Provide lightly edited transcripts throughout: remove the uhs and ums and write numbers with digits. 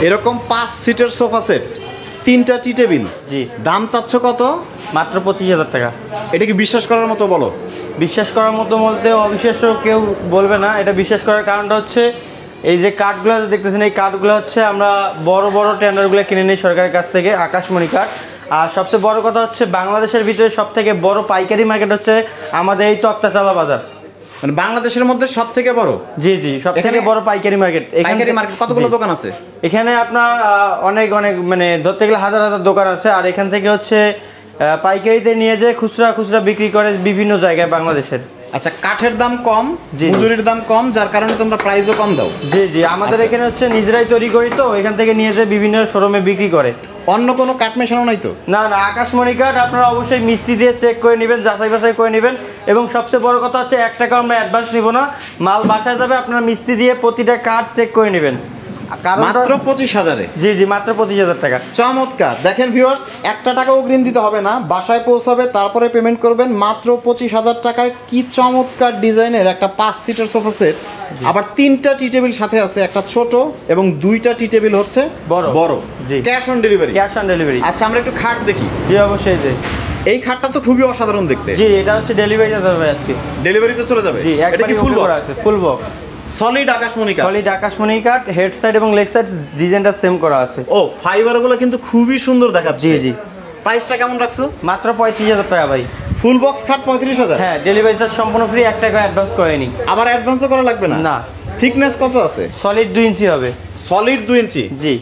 এরকম 5 সিটের sofa set, 3টা টি টেবিল, জি। দাম চাচ্ছ কত? মাত্র 25,000 টাকা। এটা কি বিশ্বাস করার মতো বলো? বিশ্বাস করার মতো বলতে অবিশ্বাস্য কেউ বলবে না। এটা বিশ্বাস করার কারণটা হচ্ছে এই যে কাঠগুলো দেখতেছেন, এই কাঠগুলো হচ্ছে আমরা বড় বড় টেন্ডারগুলো কিনে নিই সরকারের কাছ থেকে, আকাশমণি কাঠ। আর সবচেয়ে বড় কথা হচ্ছে বাংলাদেশের ভিতরে সব থেকে বড় পাইকারি মার্কেট হচ্ছে আমাদের এই তক্তাচালা বাজার, মানে বাংলাদেশের মধ্যে সব থেকে বড়। জি জি, সব থেকে বড় পাইকারি মার্কেট। পাইকারি মার্কেট কতগুলো দোকান আছে এখানে? আপনার অনেক অনেক মানে ধরতে গেলে হাজার হাজার দোকান আছে। আর এখান থেকে হচ্ছে পাইকারিতে নিয়ে যায় খুচরা খুচরা বিক্রি করে বিভিন্ন জায়গায় বাংলাদেশের। আচ্ছা, কাঠের দাম কম, মজুরির দাম কম, যার কারণে তোমরা প্রাইসও কম দাও। জি জি, আমাদের এখানে হচ্ছে নিজেরাই তৈরি করি, তো এখান থেকে নিয়ে যায় বিভিন্ন শোরুমে বিক্রি করে। অন্য কোনো কাঠ মেশানো নাই তো? না না, আকাশমণি কাঠ আপনারা অবশ্যই মিষ্টি দিয়ে চেক করে নেবেন, যাচাই বাছাই করে নেবেন। এবং সবচেয়ে বড় কথা হচ্ছে 1 টাকা আমরা অ্যাডভান্স নিব না, মাল বাসায় যাবে, আপনারা মিষ্টি দিয়ে প্রতিটা কাঠ চেক করে নেবেন। মাত্র 25,000-এ? জি জি, মাত্র 25,000 টাকা। চমৎকার। দেখেন ভিউয়ার্স, 1 টাকা অগ্রিম দিতে হবে না, বাসায় পৌঁছাবে, তারপরে পেমেন্ট করবেন মাত্র 25,000 টাকায়। কি চমৎকার ডিজাইনের একটা 5 সিটের সোফা সেট, আবার 3টা টি টেবিল সাথে আছে, একটা ছোট এবং 2টা টি টেবিল হচ্ছে বড় বড়। জি, cash on delivery? Cash on delivery. আচ্ছা, আমরা একটু খাট দেখি। জি অবশ্যই। জি, এই খাটটা তো খুবই অসাধারণ দেখতে। জি, এটা হচ্ছে ডেলিভারি যাবে আজকে। ডেলিভারিতে চলে যাবে? জি, এটা কি ফুল বক্স? আছে, ফুল বক্স। সলিড আকাশমণি কাঠ? সলিড আকাশমণি কাঠ, হেড সাইড এবং লেগ সাইড ডিজাইনটা সেম করা আছে। ও, ফাইবারগুলো কিন্তু খুবই সুন্দর দেখাচ্ছে। জি জি। প্রাইসটা কেমন রাখছো? মাত্র 35,000 টাকা ভাই। ফুল বক্স খাট 35,000? হ্যাঁ, ডেলিভারি চার্জ সম্পূর্ণ ফ্রি, 1 টাকা অ্যাডভান্স করেনি। আবার অ্যাডভান্সও করা লাগবে না? না। থিকনেস কত আছে? সলিড 2 ইঞ্চি হবে। সলিড 2 ইঞ্চি? জি।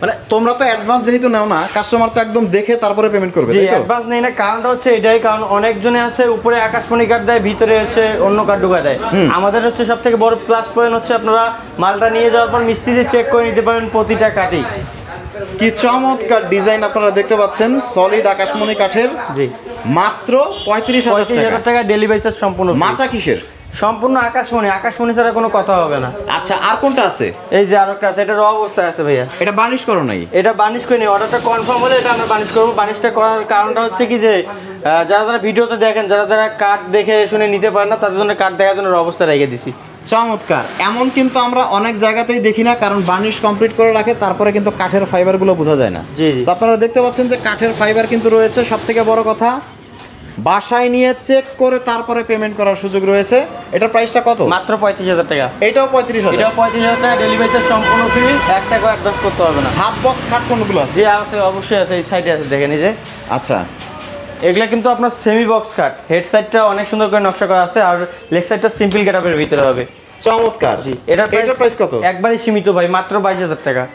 মানে তোমরা তো অ্যাডভান্স যেহেতু নাও না, কাস্টমার তো একদম দেখে তারপরে পেমেন্ট করবে, জি, তাই তো? অ্যাডভান্স নেই না, কারণটা হচ্ছে এটাই, কারণ অনেকজনে আছে উপরে আকাশমণি কাঠ দেয়, ভিতরে হচ্ছে অন্য কাঠ ঢুকা দেয়। আমাদের হচ্ছে সবথেকে বড় প্লাস পয়েন্ট হচ্ছে আপনারা মালটা নিয়ে যাওয়ার পর মিস্ত্রি দিয়ে চেক করে নিতে পারবেন প্রতিটা কাঠই। কি চমৎকার ডিজাইন আপনারা দেখতে পাচ্ছেন, সলিড আকাশমণি কাঠের। জি, মাত্র 35,000 টাকা ডেলিভারি চার্জ সম্পূর্ণ। মাচা কিসের? সম্পূর্ণ আকাশমণি, আকাশমণি ছাড়া কোনো কথা হবে না। আচ্ছা, আর কোনটা আছে? এই যে আরেকটা আছে, এটা র অবস্থায় আছে ভাইয়া। এটা বার্নিশ করো নাই? এটা বার্নিশ করে নিই, অর্ডারটা কনফার্ম হলে এটা আমরা বার্নিশ করবো। বার্নিশটা করার কারণটা হচ্ছে কি যে যারা যারা ভিডিওতে দেখেন, যারা যারা কাঠ দেখে শুনে নিতে পারেন না, তাদের জন্য কাঠ দেখার জন্য অবস্থা রেখে দিছি। চমৎকার। এমন কিন্তু আমরা অনেক জায়গাতেই দেখি না, কারণ বার্নিশ কমপ্লিট করে রাখে, তারপরে কিন্তু কাঠের ফাইবারগুলো বোঝা যায় না। জি জি। আপনারা দেখতে পাচ্ছেন যে কাঠের ফাইবার কিন্তু রয়েছে। সব থেকে বড় কথা, বাসায় নিয়ে চেক করে তারপরে পেমেন্ট করার সুযোগ রয়েছে। এটার প্রাইসটা কত? মাত্র 35,000 টাকা। এটাও 35,000? এটাও 35,000 টাকা, ডেলিভারি চার্জ সম্পূর্ণ ফ্রি, 1 টাকা অ্যাডভান্স করতে হবে না। হাফ বক্স খাট কোনগুলো আছে? জি আছে, অবশ্যই আছে, এই সাইডে আছে, দেখেন এই যে। আচ্ছা, এগুলা কিন্তু আপনার সেমি বক্স কাট, হেড সাইডটা অনেক সুন্দর করে নকশা করা আছে, আর লেগ সাইডটা সিম্পল গেটআপের ভিতরে হবে। চমৎকার। জি, এটার প্রাইস কত? একবারই সীমিত ভাই, মাত্র 22,000 টাকা।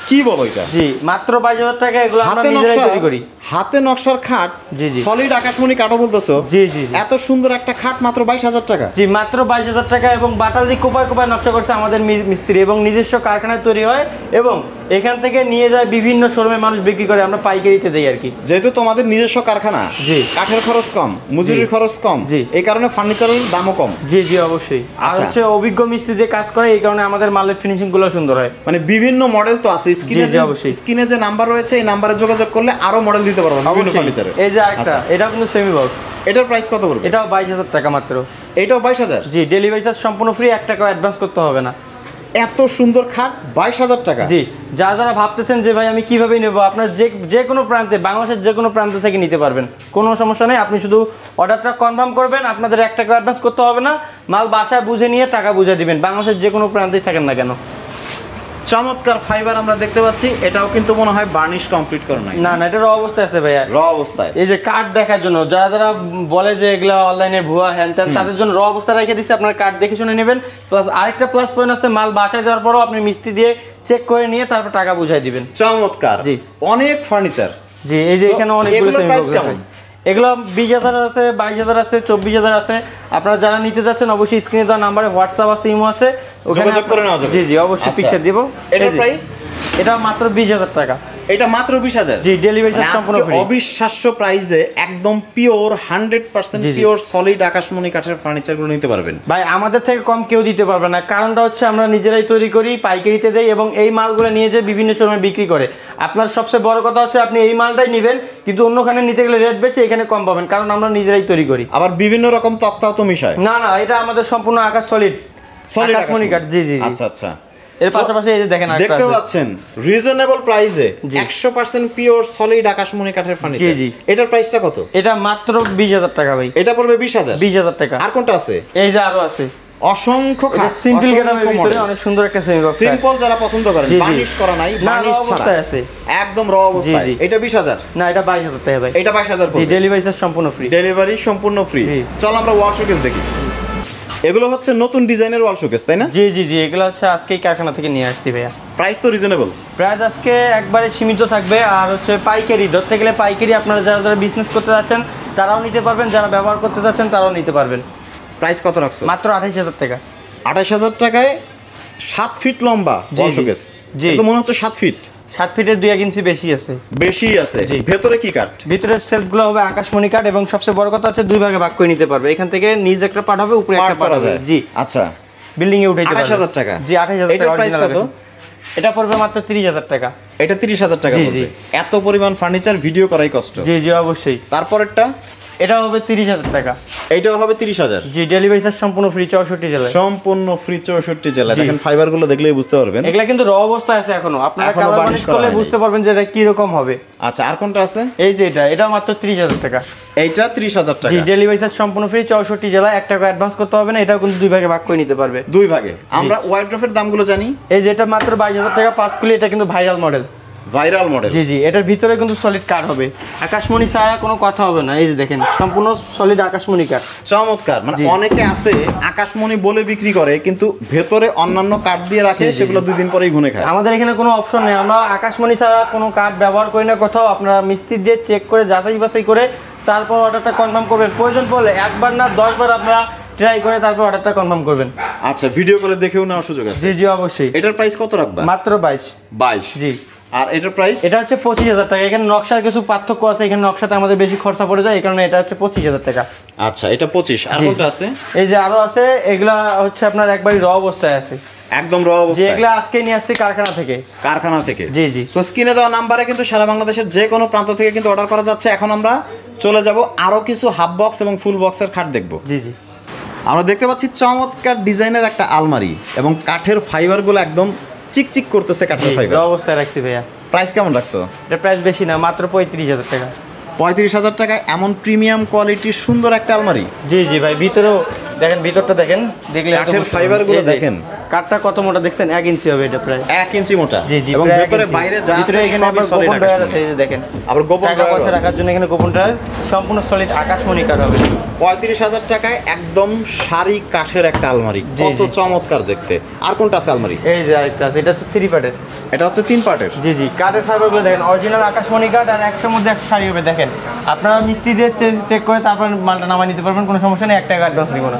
কি বলো এটা? জি, মাত্র 22,000 টাকা। এগুলো আমরা নিজেরাই তৈরি করি। হাতে নকশার খাট? জি জি। সলিড আকাশমণি কাঠও বলতেছো? জি জি। এত সুন্দর একটা খাট মাত্র 22,000 টাকা? জি, মাত্র 22,000 টাকা। এবং বাটাল দিয়ে কোপায় কোপায় নকশা করছে আমাদের মিস্ত্রি, এবং নিজস্ব কারখানায় তৈরি হয়, এবং এখান থেকে নিয়ে যায় বিভিন্ন শোরুমে মানুষ বিক্রি করে, আমরা পাইকারিতে দেই আর কি। যেহেতু তোমাদের নিজস্ব কারখানা, জি, কাঠের খরচ কম, মজুরির খরচ কম, জি, এই কারণে ফার্নিচারের দামও কম। জি জি, অবশ্যই। আর হচ্ছে অভিজ্ঞ মিস্ত্রি দিয়ে কাজ করে, এই কারণে আমাদের মালের ফিনিশিং গুলো সুন্দর হয়। মানে বিভিন্ন মডেল তো আছে, স্ক্রিনে যে নাম্বার রয়েছে, এই নাম্বারে যোগাযোগ করলে আরো মডেল দিতে পারবো বিভিন্ন ফার্নিচারে। এই যে আরেকটা, এটাও কিন্তু সেমি বক্স। এটার প্রাইস কত পড়বে? এটাও 22,000 টাকা মাত্র। এটাও 22,000? জি, ডেলিভারি চার্জ সম্পূর্ণ ফ্রি, 1 টাকা অ্যাডভান্স করতে হবে না। এত সুন্দর খাট 22,000 টাকা? জি, যারা যারা ভাবতেছেন যে ভাই আমি কিভাবে নেব, আপনার যে কোনো প্রান্তে, বাংলাদেশের যে কোনো প্রান্ত থেকে নিতে পারবেন, কোনো সমস্যা নেই। আপনি শুধু অর্ডারটা কনফার্ম করবেন, আপনাদের 1 টাকা অ্যাডভান্স করতে হবে না, মাল বাসায় বুঝে নিয়ে টাকা বুঝে দিবেন, বাংলাদেশের যে কোনো প্রান্তেই থাকেন না কেন। চমৎকার ফাইবার আমরা দেখতে পাচ্ছি। এটাও কিন্তু মনে হয় বার্নিশ কমপ্লিট করে নাই? না না, এটা র অবস্থায় আছে ভাইয়া। র অবস্থায়? এই যে কার্ড দেখার জন্য যারা যারা বলে যে এগুলা অনলাইনে ভুয়া হ্যান ত্যান, তাদের জন্য র অবস্থা রেখে দিচ্ছি, আপনার কার্ড দেখে শুনে নেবেন। প্লাস আরেকটা প্লাস পয়েন্ট আছে, মাল বাসায় যাওয়ার পরও আপনি মিস্ত্রি দিয়ে চেক করে নিয়ে তারপর টাকা বুঝাই দিবেন। চমৎকার। জি, অনেক ফার্নিচার। জি, এই যে এখানে অনেকগুলো সেমি বক্স আছে। এগুলো 20,000 আছে, 22,000 আছে, 24,000 আছে। আপনারা যারা নিতে যাচ্ছেন অবশ্যই স্ক্রিনে দেওয়া নাম্বারে হোয়াটসঅ্যাপ আছে, ইমো আছে, যোগাযোগ করে নেওয়া যাবে। জি জি, অবশ্যই পিকচার দিব। এটার প্রাইস? এটা মাত্র 20,000 টাকা। এটা মাত্র 20,000? জি, ডেলিভারি চার্জ সম্পূর্ণ ফ্রি। অবিশ্বাস্য প্রাইসে একদম পিওর 100% পিওর সলিড আকাশমণি কাঠের ফার্নিচারগুলো নিতে পারবেন। ভাই আমাদের থেকে কম কেউ দিতে পারবে না, কারণটা হচ্ছে আমরা নিজেরাই তৈরি করি, পাইকারিতে দেই, এবং এই মালগুলো নিয়ে যে বিভিন্ন সময় বিক্রি করে। আপনার সবচেয়ে বড় কথা হচ্ছে আপনি এই মালটাই নেবেন, কিন্তু অন্যখানে নিতে গেলে রেট বেশি, এখানে কম পাবেন, কারণ আমরা নিজেরাই তৈরি করি। আবার বিভিন্ন রকম তক্তাও তো মিশায়? না না, এটা আমাদের সম্পূর্ণ আকাশ সলিড আকাশমণি কাঠ। জি জি। আচ্ছা আচ্ছা। এর পাশাপাশি এই যে দেখেন আরেকটা দেখতে আছে। পাচ্ছেন রিজনেবল প্রাইসে 100% পিওর সলিড আকাশমণি কাঠের ফার্নিচার। জি। এটার প্রাইসটা কত? এটা মাত্র 20,000 টাকা ভাই। এটা পড়বে 20,000। 20,000 টাকা। আর কোনটা আছে? এই যে আরো আছে অসংখ্য খাট, সিম্পল গেটামের ভিতরে অনেক সুন্দর একটা সেমি বক্স। সিম্পল যারা পছন্দ করেন, বার্নিশ করা নাই, বার্নিশ ছাড়া অবস্থায় আছে, একদম র অবস্থায়। জি। এটা 20,000 না এটা 22,000 টাকা ভাই। এটা 22,000 জি, পড়বে। ডেলিভারি চার্জ সম্পূর্ণ ফ্রি। ডেলিভারি সম্পূর্ণ ফ্রি। জি। চল আমরা ওয়াল শোকেস দেখি। এগুলো হচ্ছে নতুন ডিজাইনের ওয়াল শোকেস, তাই না? জি জি জি, এগুলো হচ্ছে আজকেই কারখানা থেকে নিয়ে আসছি ভাইয়া। প্রাইস তো রিজনেবল। প্রাইস আজকে একবারে সীমিত থাকবে। আর হচ্ছে পাইকারি, ধরতে গেলে পাইকারি আপনারা যারা যারা বিজনেস করতে যাচ্ছেন তারাও নিতে পারবেন, যারা ব্যবহার করতে যাচ্ছেন তারাও নিতে পারবেন। প্রাইস কত রাখছো? মাত্র 28,000 টাকা। 28,000 টাকায় 7 ফিট লম্বা জি, ওয়াল জি। শোকেস। জি। তো মনে হচ্ছে 7 ফিট 7 ফিটের 2-1 ইঞ্চি বেশি আছে। বেশি আছে। জি। ভেতরে কি কাঠ? ভিতরের সেলফগুলো হবে আকাশমণি কাঠ, এবং সবচেয়ে বড় কথা হচ্ছে 2 ভাগে ভাগ করে নিতে পারবে। এখান থেকে নিচ একটা পার্ট হবে, উপরে একটা পার পার্ট করা হবে। যায়। জি, আচ্ছা, বিল্ডিং এ উঠাইতে পারবে। 28,000 টাকা। জি, 28,000 এটার টাকা। প্রাইস original কত? এটা পড়বে মাত্র 30,000 টাকা। এটা 30,000 টাকা জি, পড়বে। জি। এত পরিমাণ ফার্নিচার ভিডিও করাই কষ্ট। জি জি, অবশ্যই। তারপরেরটা এটা হবে 30,000 টাকা। এইটাও হবে 30,000। জি, ডেলিভারি চার্জ সম্পূর্ণ ফ্রি 64 জেলায়। সম্পূর্ণ ফ্রি 64 জেলা। জি। দেখেন ফাইবার গুলো দেখলেই বুঝতে পারবেন। এগুলা কিন্তু র অবস্থায় আছে এখনো। আপনারা এখনো কালার বার্নিশ বানিশ করা করলে হয়নি। বুঝতে পারবেন যে এটা কি রকম হবে। আচ্ছা, আর কোনটা আছে? এই যে এটাও মাত্র 30,000 টাকা। এইটা 30,000 জি, টাকা। ডেলিভারি চার্জ সম্পূর্ণ ফ্রি 64 জেলায়। 1 টাকা অ্যাডভান্স করতে হবে না। এটাও কিন্তু 2 ভাগে ভাগ করে নিতে পারবে। দুই ভাগে। আমরা ওয়াইড্রফের দামগুলো জানি। এই যে এটা মাত্র 22,000 টাকা 5 খুলি। এটা কিন্তু ভাইরাল মডেল। Viral model. জি জি, এটার ভিতরে কিন্তু সলিড কাঠ হবে, আকাশমণি ছাড়া কোনো কথা হবে না। এই যে দেখেন সম্পূর্ণ সলিড আকাশমণি কাঠ। চমৎকার। মানে জি। অনেকে আছে আকাশমণি বলে বিক্রি করে, কিন্তু ভেতরে অন্যান্য কাঠ দিয়ে রাখে, সেগুলো 2 দিন পরেই ঘুনে খায়। আমাদের এখানে কোনো অপশন নেই, আমরা আকাশমণি ছাড়া কোনো কাঠ ব্যবহার করি না কোথাও। আপনারা মিস্ত্রি দিয়ে চেক করে যাচাই বাছাই করে তারপর অর্ডারটা কনফার্ম করবেন। প্রয়োজন পড়লে 1 বার না 10 বার আপনারা ট্রাই করে তারপর অর্ডারটা কনফার্ম করবেন। আচ্ছা, ভিডিও করে দেখেও নেওয়ার সুযোগ আছে। জি জি, অবশ্যই। এটার প্রাইস কত রাখবা? মাত্র 22। জি। আর এটার প্রাইস? এটা হচ্ছে 25,000 টাকা। এখানে নকশার কিছু পার্থক্য আছে, এখানে নকশাতে আমাদের বেশি খরচা পড়ে যায়, এই কারণে এটা হচ্ছে 25,000 টাকা। আচ্ছা, এটা 25। আর জি। কোনটা আছে? এই যে আরো আছে, এগুলা হচ্ছে আপনার একবারই র অবস্থায় আছে। একদম র যে অবস্থায়। এগুলা আজকে নিয়ে আসছি কারখানা থেকে। কারখানা থেকে। জি, জি। সো স্ক্রিনে দেওয়া নাম্বারে কিন্তু সারা বাংলাদেশের যে কোনো প্রান্ত থেকে কিন্তু অর্ডার করা যাচ্ছে। এখন আমরা চলে যাব আরো কিছু হাফ বক্স এবং ফুল বক্সের খাট দেখব। জি জি। আমরা দেখতে পাচ্ছি চমৎকার ডিজাইনের একটা আলমারি, এবং কাঠের ফাইবারগুলো একদম চিকচিক করতেছে। কাঠের র ফাইবার অবস্থায় রাখছি ভাইয়া। প্রাইস কেমন রাখছো? এটা প্রাইস বেশি না, মাত্র 35,000 টাকা। 35,000 টাকায় এমন প্রিমিয়াম কোয়ালিটির সুন্দর একটা আলমারি। জি জি ভাই, ভিতরেও দেখেন, ভিতরটা দেখেন, দেখলে এত কাঠের বুঝতে ফাইবারগুলো পারবেন। এই যে, দেখেন। কাঠটা কত মোটা দেখছেন, 1 ইঞ্চি হবে এটা প্রায়। 1 ইঞ্চি মোটা। জি জি, এবং প্রায় 1 ভেতরে ইঞ্চি। বাইরে যা আছে ভিতরে এখানে সবই আবার সলিড গোপন ড্রয়ার আছে, আকাশমণি। এই যে দেখেন। আবার গোপন টাকা ড্রয়ারও পয়সা আছে। রাখার জন্য এখানে গোপন ড্রয়ার, সম্পূর্ণ সলিড আকাশমণি কাঠ হবে। 35,000 টাকায় একদম সারি কাঠের একটা আলমারি। জি, কত জি। চমৎকার দেখতে। আর কোনটা আছে আলমারি? এই যে আরেকটা আছে, এটা হচ্ছে 3 পার্টের। এটা হচ্ছে 3 পার্টের। জি জি, কাঠের ফাইবারগুলো দেখেন, অরিজিনাল আকাশমণি কাঠ, আর 100 মধ্যে 100 শাড়ি হবে। দেখেন আপনারা মিস্ত্রি দিয়ে চেক করে তারপর মালটা নামাই নিতে পারবেন, কোনো সমস্যা নেই। 1 টাকা অ্যাডভান্স নিব না।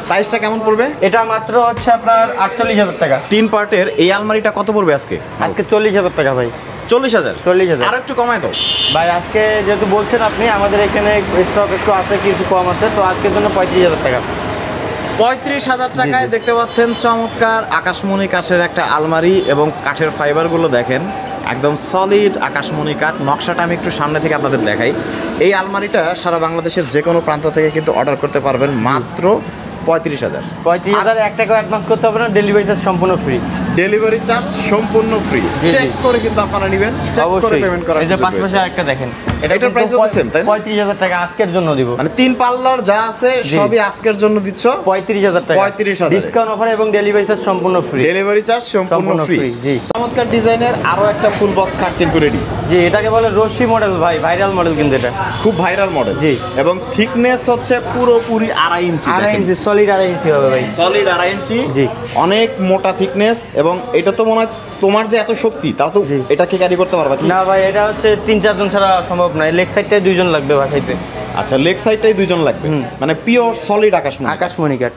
প্রাইসটা কেমন পড়বে? এটা মাত্র হচ্ছে আপনার 48,000 টাকা। 3 পার্টের এই আলমারিটা কত পড়বে আজকে? আজকে 40,000 টাকা ভাই। 40,000। 40,000 আর একটু কমায় দাও ভাই। আজকে যেহেতু বলছেন আপনি, আমাদের এখানে স্টক একটু আছে, কিছু কম আছে, তো আজকের জন্য 35,000 টাকা। 35,000 টাকায় দেখতে পাচ্ছেন চমৎকার আকাশমণি কাঠের একটা আলমারি, এবং কাঠের ফাইবারগুলো দেখেন একদম সলিড আকাশমণি কাঠ। নকশাটা আমি একটু সামনে থেকে আপনাদের দেখাই। এই আলমারিটা সারা বাংলাদেশের যে কোনো প্রান্ত থেকে কিন্তু অর্ডার করতে পারবেন মাত্র 35,000। 35,000, 1 টাকা অ্যাডভান্স করতে হবে না, ডেলিভারি চার্জ সম্পূর্ণ ফ্রি। ডেলিভারি চার্জ সম্পূর্ণ ফ্রি। জি, চেক জি। করে কিন্তু আপনারা নেবেন, চেক করে অবশ্যই। পেমেন্ট করার এই যে সুযোগ পাশাপাশি রয়েছে। আরেকটা দেখেন, এটার কিন্তু price ও same, তাই না? 35,000 টাকা আজকের জন্য দিব। মানে 3 পাল্লার যা আছে জি। সবই আজকের জন্য দিচ্ছ 35,000 টাকা 35,000 ডিসকাউন্ট অফার, এবং ডেলিভারি চার্জ সম্পূর্ণ ফ্রি। ডেলিভারি চার্জ সম্পূর্ণ সম্পূর্ণ ফ্রি। free, জি। চমৎকার ডিজাইনের আরো একটা ফুল বক্স খাট কিন্তু রেডি। জি, এটাকে বলে রশ্মি মডেল ভাই, ভাইরাল মডেল কিন্তু এটা। খুব ভাইরাল মডেল। জি। এবং থিকনেস হচ্ছে পুরোপুরি 2.5 ইঞ্চি। 2.5 ইঞ্চি, সলিড 2.5 ইঞ্চি হবে ভাই। সলিড 2.5 ইঞ্চি। জি। অনেক মোটা থিকনেস, এবং এটা তো মনে হয় তোমার যে এত শক্তি, তাও তো জি। এটাকে ক্যারি করতে পারবা কি? না ভাই, এটা হচ্ছে 3-4 জন ছাড়া সম্ভব নয়। লেগ সাইডটায় 2 জন লাগবে বাসাইতে। আচ্ছা, লেগ সাইডটাই 2 জন লাগবে। মানে পিওর সলিড আকাশমণি। আকাশমণি কাঠ।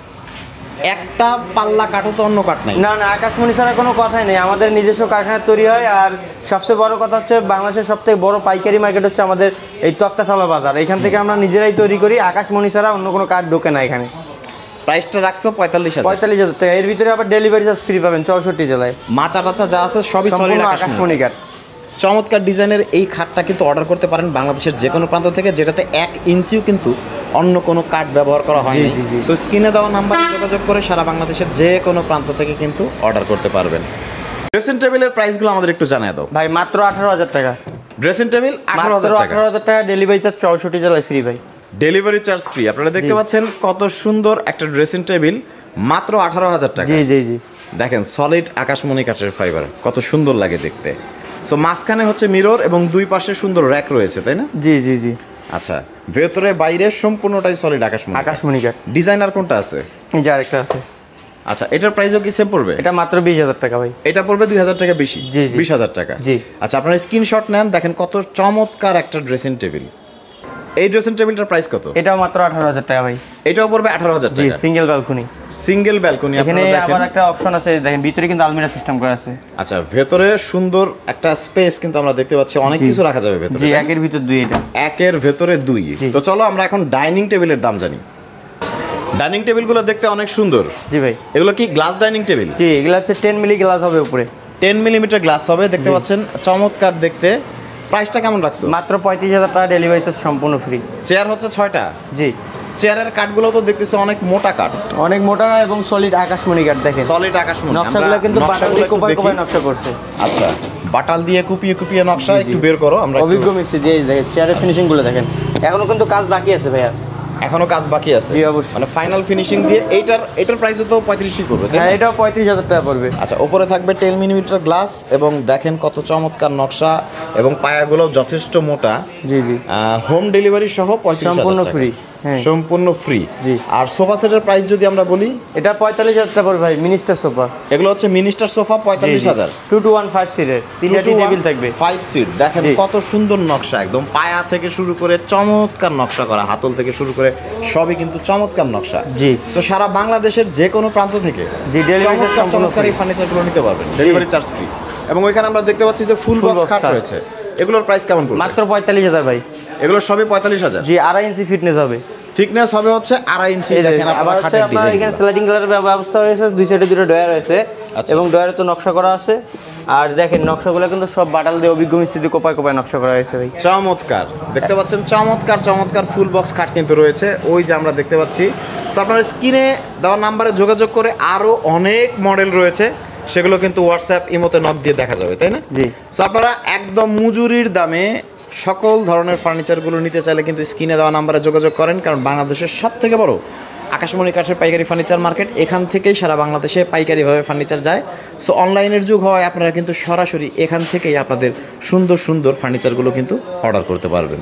একটা পাল্লা কাঠও তো অন্য কাঠ নাই। না না, আকাশমণি ছাড়া কোনো কথাই নেই। আমাদের নিজস্ব কারখানা তৈরি হয়। আর সবচেয়ে বড় কথা হচ্ছে, বাংলাদেশের সবথেকে বড় পাইকারি মার্কেট হচ্ছে আমাদের এই তক্তাশালা বাজার। এখান থেকে আমরা নিজেরাই তৈরি করি। আকাশমণি ছাড়া অন্য কোনো কাঠ ঢোকে না এখানে। প্রাইসটা রাখছো 45,000। 45,000 টাকা। এর ভিতরে আবার ডেলিভারি চার্জ ফ্রি পাবেন 64 জেলায়। মাচা টাচা যা আছে সবই সলিড সম্পূর্ণ আকাশমণি। আকাশমণি কাঠ। চমৎকার ডিজাইনের এই খাটটা কিন্তু অর্ডার করতে পারেন বাংলাদেশের যে কোনো প্রান্ত থেকে, যেটাতে 1 ইঞ্চিও কিন্তু অন্য কোনো কাঠ ব্যবহার করা হয়নি। জি, জি। সো স্ক্রিনে দেওয়া নাম্বারে যোগাযোগ করে সারা বাংলাদেশের যে কোনো প্রান্ত থেকে কিন্তু অর্ডার করতে পারবেন। ড্রেসিং টেবিলের প্রাইসগুলো আমাদের একটু জানিয়ে দাও। ভাই মাত্র 18,000 টাকা। ড্রেসিং টেবিল 18,000 টাকা। 18,000 টাকা, ডেলিভারি চার্জ 64 জেলায় ফ্রি ভাই। Delivery charge free. আপনারা দেখতে পাচ্ছেন কত সুন্দর একটা ড্রেসিং টেবিল, মাত্র 18,000 টাকা। জি জি জি। দেখেন সলিড আকাশমণি কাঠের ফাইবার, কত সুন্দর লাগে দেখতে। সো মাঝখানে হচ্ছে মিরর এবং দুই পাশে সুন্দর র্যাক রয়েছে, তাই না? জি জি জি। আচ্ছা, ভেতরে বাইরে সম্পূর্ণটাই সলিড আকাশমণি। আকাশমণি কাঠ। ডিজাইনার কোনটা আছে? এই যে আরেকটা আছে। আচ্ছা, এটার প্রাইসও কি সেম পড়বে? এটা মাত্র 20,000 টাকা ভাই। এটা পড়বে 2,000 টাকা বেশি। জি, জি। 20,000 টাকা। জি। আচ্ছা, আপনারা স্ক্রিনশট নেন, দেখেন কত চমৎকার একটা ড্রেসিং টেবিল। এই ড্রেসিং টেবিলটার প্রাইস কত? এটাও মাত্র 18,000 টাকা ভাই। এটাও পড়বে 18,000 জি, টাকা। Single balcony. Single balcony. এখানে আপনারা আবার দেখেন। একটা অপশন আছে, দেখেন ভিতরে কিন্তু আলমিরা সিস্টেম করা আছে। আচ্ছা, ভেতরে সুন্দর একটা স্পেস কিন্তু আমরা দেখতে পাচ্ছি, অনেক কিছু রাখা যাবে ভেতরে। জি, একের ভিতর দুই এটা। একের ভেতরে দুই। তো চলো আমরা এখন ডাইনিং টেবিলের দাম জানি। ডাইনিং টেবিলগুলো দেখতে অনেক সুন্দর। জি ভাই। এগুলো কি গ্লাস ডাইনিং টেবিল? জি, এগুলো হচ্ছে 10 মিলি গ্লাস হবে উপরে। 10 মিলিমিটার গ্লাস হবে, দেখতে পাচ্ছেন চমৎকার দেখতে। প্রাইসটা কেমন রাখছো? মাত্র 35,000 টাকা, ডেলিভারি চার্জ সম্পূর্ণ ফ্রি। চেয়ার হচ্ছে 6টা। জি। চেয়ারের কাঠগুলো তো দেখতেছি অনেক মোটা কাঠ, অনেক মোটা এবং সলিড আকাশমণি কাঠ। দেখেন সলিড আকাশমণি। নকশাগুলো কিন্তু বাটাল দিয়ে কোপায় কোপায় নকশা করছে। আচ্ছা, বাটাল দিয়ে কুপিয়ে কুপিয়ে নকশা। একটু বের করো, আমরা অভিজ্ঞ মিস্ত্রি দিয়ে দেখেন চেয়ারের ফিনিশিং গুলো দেখেন। এখনো কিন্তু কাজ বাকি আছে ভাইয়া। এখনো কাজ বাকি আছে। জি, অবশ্যই। মানে ফাইনাল ফিনিশিং দিয়ে এটার প্রাইসও তো 35 পড়বে, তাই না? হ্যাঁ, এটাও 35,000 টাকা পড়বে। আচ্ছা, উপরে থাকবে 10 মিলিমিটার গ্লাস এবং দেখেন কত চমৎকার নকশা এবং পায়াগুলো যথেষ্ট মোটা। জি জি। হোম ডেলিভারি সহ 35,000 সম্পূর্ণ টাকা। free, হ্যাঁ। সম্পূর্ণ ফ্রি। জি। আর সোফা সেটের প্রাইস যদি আমরা বলি, এটা 45,000 টাকা পড়বে ভাই, মিনিস্টার সোফা। এগুলো হচ্ছে মিনিস্টার সোফা 45,000। 2215 সিটের, 3টা টেবিল থাকবে। 5 সিট। দেখেন জি। কত সুন্দর নকশা, একদম পায়া থেকে শুরু করে চমৎকার নকশা করা, হাতল থেকে শুরু করে সবই কিন্তু চমৎকার নকশা। জি। তো সারা বাংলাদেশের যে কোনো প্রান্ত থেকে জি, delivery চমৎকার সম্পূর্ণ চমৎকার এই free। ফার্নিচারগুলো নিতে পারবেন, ডেলিভারি চার্জ ফ্রি। এবং ওইখানে আমরা দেখতে পাচ্ছি যে ফুল বক্স box খাট খাট। রয়েছে, এগুলোর প্রাইস কেমন পড়বে? মাত্র 45,000 ভাই। এগুলো সবই 45,000। জি, 2.5 ইঞ্চি ফিটনেস হবে। থিকনেস হবে হচ্ছে 2.5 ইঞ্চি। এই যে, দেখেন আবার আপনার হচ্ছে খাটের আপনার এখানে ডিজাইন। স্লাইডিং গ্লাসের ব্যবস্থা রয়েছে, দুই সাইডে দুটো ডয়ার রয়েছে আচ্ছা। এবং ডয়ারে তো নকশা করা আছে। আর দেখেন নকশাগুলো কিন্তু সব বাটাল দিয়ে অভিজ্ঞ মিস্ত্রি দিয়ে কোপায় কোপায় নকশা করা হয়েছে ভাই। চমৎকার দেখতে পাচ্ছেন, চমৎকার চমৎকার ফুল বক্স খাট কিন্তু রয়েছে, ওই যে আমরা দেখতে পাচ্ছি। সো আপনার স্ক্রিনে দেওয়া নাম্বারে যোগাযোগ করে আরও অনেক মডেল রয়েছে, সেগুলো কিন্তু হোয়াটসঅ্যাপ ইমোতে নক দিয়ে দেখা যাবে, তাই না? জি। সো আপনারা একদম মজুরির দামে সকল ধরনের ফার্নিচারগুলো নিতে চাইলে কিন্তু স্ক্রিনে দেওয়া নাম্বারে যোগাযোগ করেন, কারণ বাংলাদেশের সবথেকে বড় আকাশমণি কাঠের পাইকারি ফার্নিচার মার্কেট, এখান থেকেই সারা বাংলাদেশে পাইকারিভাবে ফার্নিচার যায়। সো অনলাইনের যুগ হওয়ায় আপনারা কিন্তু সরাসরি এখান থেকেই আপনাদের সুন্দর সুন্দর ফার্নিচারগুলো কিন্তু অর্ডার করতে পারবেন।